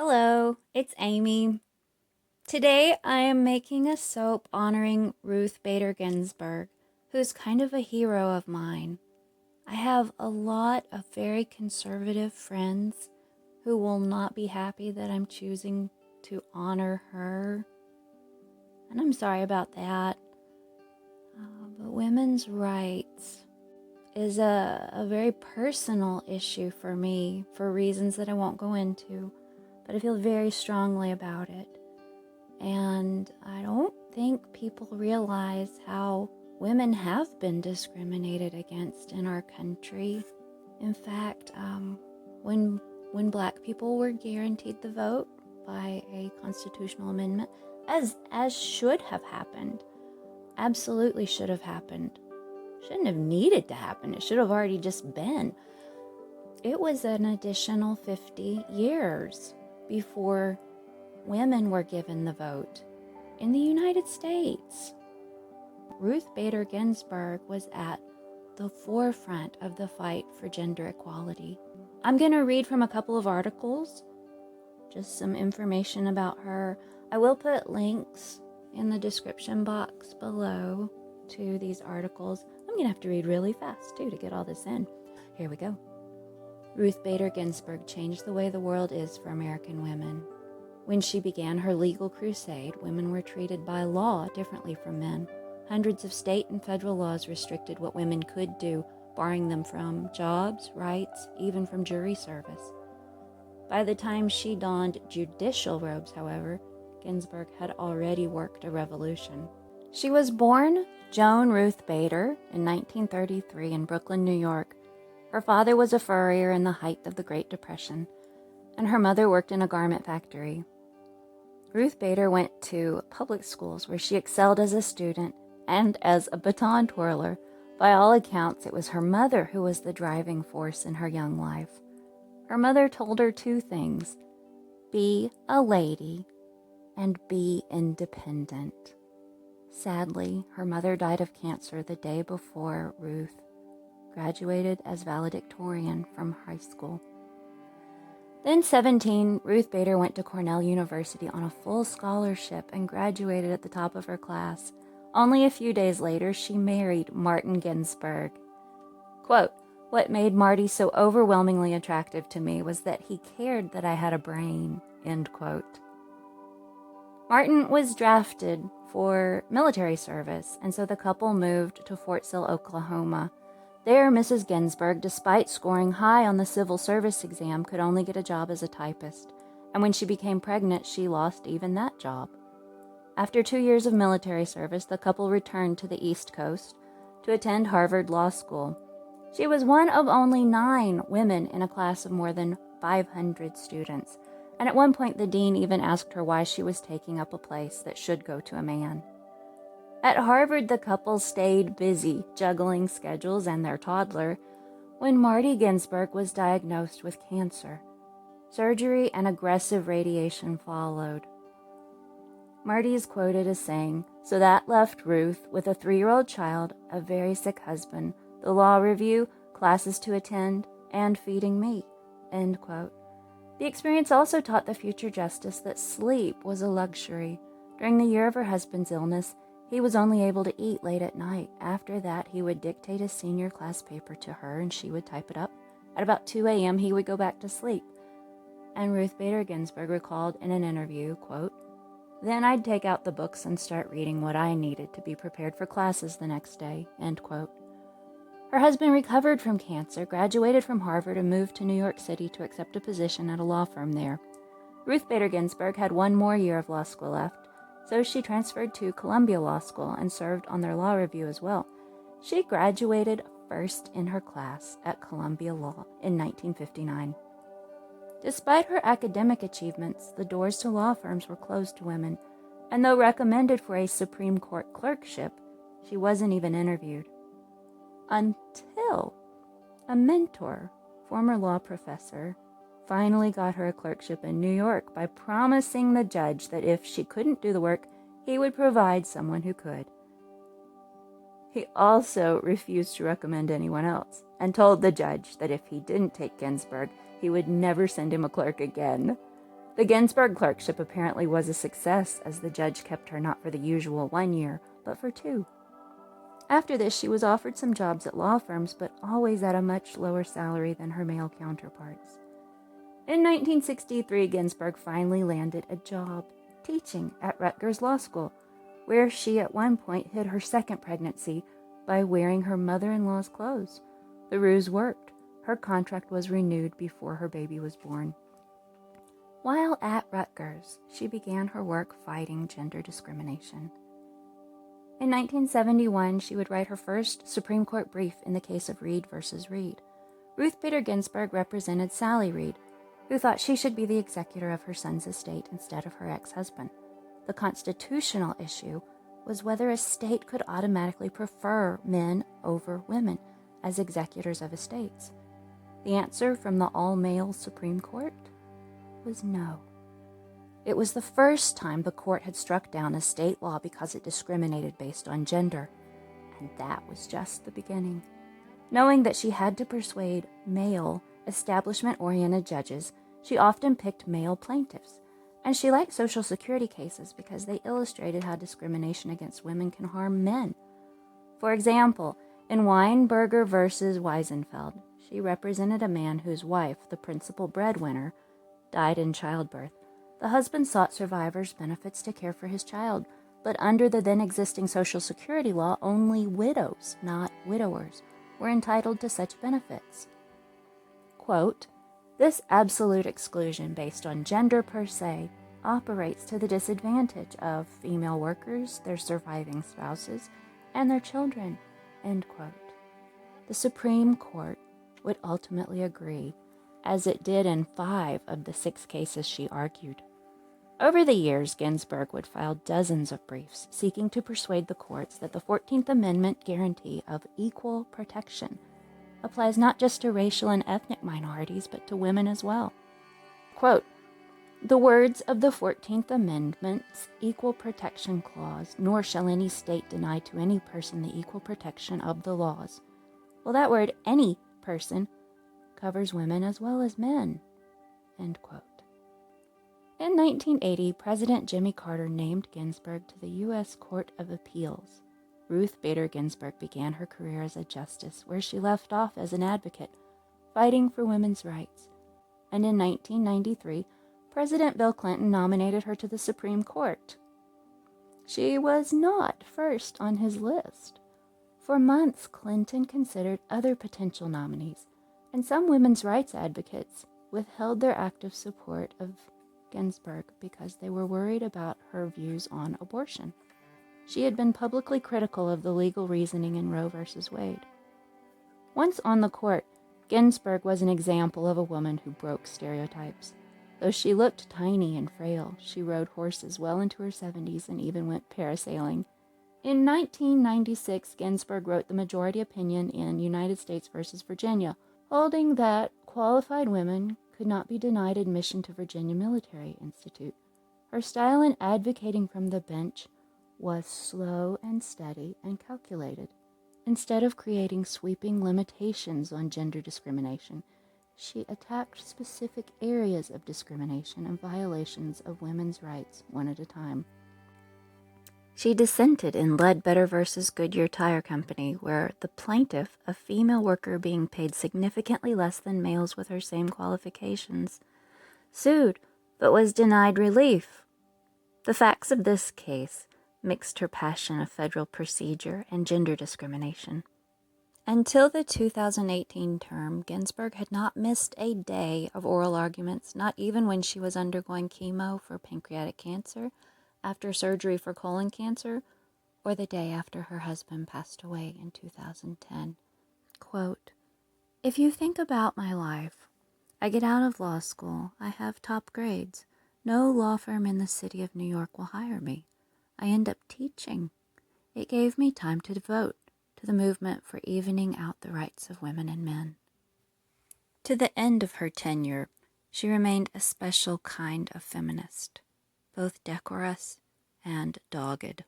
Hello, it's Amy. Today I am making a soap honoring Ruth Bader Ginsburg, who's kind of a hero of mine. I have a lot of very conservative friends who will not be happy that I'm choosing to honor her, and I'm sorry about that. But women's rights is a very personal issue for me for reasons that I won't go into, but I feel very strongly about it. And I don't think people realize how women have been discriminated against in our country. In fact, when black people were guaranteed the vote by a constitutional amendment, as should have happened, absolutely should have happened. Shouldn't have needed to happen. It should have already just been. It was an additional 50 years before women were given the vote in the United States. Ruth Bader Ginsburg was at the forefront of the fight for gender equality. I'm going to read from a couple of articles, just some information about her. I will put links in the description box below to these articles. I'm going to have to read really fast too to get all this in. Here we go. Ruth Bader Ginsburg changed the way the world is for American women. When she began her legal crusade, women were treated by law differently from men. Hundreds of state and federal laws restricted what women could do, barring them from jobs, rights, even from jury service. By the time she donned judicial robes, however, Ginsburg had already worked a revolution. She was born Joan Ruth Bader in 1933 in Brooklyn, New York. Her father was a furrier in the height of the Great Depression, and her mother worked in a garment factory. Ruth Bader went to public schools where she excelled as a student and as a baton twirler. By all accounts, it was her mother who was the driving force in her young life. Her mother told her two things: be a lady and be independent. Sadly, her mother died of cancer the day before Ruth graduated as valedictorian from high school. Then 17, Ruth Bader went to Cornell University on a full scholarship and graduated at the top of her class. Only a few days later, she married Martin Ginsburg. Quote, "What made Marty so overwhelmingly attractive to me was that he cared that I had a brain," end quote. Martin was drafted for military service, and so the couple moved to Fort Sill, Oklahoma. There, Mrs. Ginsburg, despite scoring high on the civil service exam, could only get a job as a typist, and when she became pregnant, she lost even that job. After 2 years of military service, the couple returned to the East Coast to attend Harvard Law School. She was one of only 9 women in a class of more than 500 students, and at one point the dean even asked her why she was taking up a place that should go to a man. At Harvard, the couple stayed busy juggling schedules and their toddler when Marty Ginsburg was diagnosed with cancer. Surgery and aggressive radiation followed. Marty is quoted as saying, "So that left Ruth with a 3-year-old child, a very sick husband, the law review, classes to attend, and feeding me," end quote. The experience also taught the future justice that sleep was a luxury. During the year of her husband's illness, he was only able to eat late at night. After that, he would dictate his senior class paper to her, and she would type it up. At about 2 a.m., he would go back to sleep. And Ruth Bader Ginsburg recalled in an interview, quote, "Then I'd take out the books and start reading what I needed to be prepared for classes the next day," end quote. Her husband recovered from cancer, graduated from Harvard, and moved to New York City to accept a position at a law firm there. Ruth Bader Ginsburg had 1 more year of law school left, so she transferred to Columbia Law School and served on their law review as well. She graduated first in her class at Columbia Law in 1959. Despite her academic achievements, the doors to law firms were closed to women, and though recommended for a Supreme Court clerkship, she wasn't even interviewed. Until a mentor, former law professor, finally got her a clerkship in New York by promising the judge that if she couldn't do the work, he would provide someone who could. He also refused to recommend anyone else and told the judge that if he didn't take Ginsburg, he would never send him a clerk again. The Ginsburg clerkship apparently was a success, as the judge kept her not for the usual 1 year, but for 2. After this, she was offered some jobs at law firms, but always at a much lower salary than her male counterparts. In 1963, Ginsburg finally landed a job teaching at Rutgers Law School, where she at one point hid her second pregnancy by wearing her mother-in-law's clothes. The ruse worked. Her contract was renewed before her baby was born. While at Rutgers, she began her work fighting gender discrimination. In 1971, she would write her first Supreme Court brief in the case of Reed versus Reed. Ruth Bader Ginsburg represented Sally Reed, who thought she should be the executor of her son's estate instead of her ex-husband. The constitutional issue was whether a state could automatically prefer men over women as executors of estates. The answer from the all-male Supreme Court was no. It was the first time the court had struck down a state law because it discriminated based on gender, and that was just the beginning. Knowing that she had to persuade male, establishment-oriented judges, she often picked male plaintiffs, and she liked Social Security cases because they illustrated how discrimination against women can harm men. For example, in Weinberger versus Weisenfeld, she represented a man whose wife, the principal breadwinner, died in childbirth. The husband sought survivors' benefits to care for his child, but under the then existing Social Security law, only widows, not widowers, were entitled to such benefits. Quote, "This absolute exclusion based on gender per se operates to the disadvantage of female workers, their surviving spouses, and their children." End quote. The Supreme Court would ultimately agree, as it did in 5 of the 6 cases she argued. Over the years, Ginsburg would file dozens of briefs seeking to persuade the courts that the 14th Amendment guarantee of equal protection applies not just to racial and ethnic minorities, but to women as well. Quote, "The words of the 14th Amendment's Equal Protection Clause, nor shall any state deny to any person the equal protection of the laws." Well, that word, any person, covers women as well as men. End quote. In 1980, President Jimmy Carter named Ginsburg to the U.S. Court of Appeals. Ruth Bader Ginsburg began her career as a justice, where she left off as an advocate, fighting for women's rights. And in 1993, President Bill Clinton nominated her to the Supreme Court. She was not first on his list. For months, Clinton considered other potential nominees, and some women's rights advocates withheld their active support of Ginsburg because they were worried about her views on abortion. She had been publicly critical of the legal reasoning in Roe v. Wade. Once on the court, Ginsburg was an example of a woman who broke stereotypes. Though she looked tiny and frail, she rode horses well into her 70s and even went parasailing. In 1996, Ginsburg wrote the majority opinion in United States v. Virginia, holding that qualified women could not be denied admission to Virginia Military Institute. Her style in advocating from the bench was slow and steady and calculated. Instead of creating sweeping limitations on gender discrimination, she attacked specific areas of discrimination and violations of women's rights one at a time. She dissented in Ledbetter versus Goodyear Tire Company, where the plaintiff, a female worker being paid significantly less than males with her same qualifications, sued but was denied relief. The facts of this case mixed her passion of federal procedure and gender discrimination. Until the 2018 term, Ginsburg had not missed a day of oral arguments, not even when she was undergoing chemo for pancreatic cancer, after surgery for colon cancer, or the day after her husband passed away in 2010. Quote, "If you think about my life, I get out of law school, I have top grades. No law firm in the city of New York will hire me. I end up teaching. It gave me time to devote to the movement for evening out the rights of women and men." To the end of her tenure, she remained a special kind of feminist, both decorous and dogged.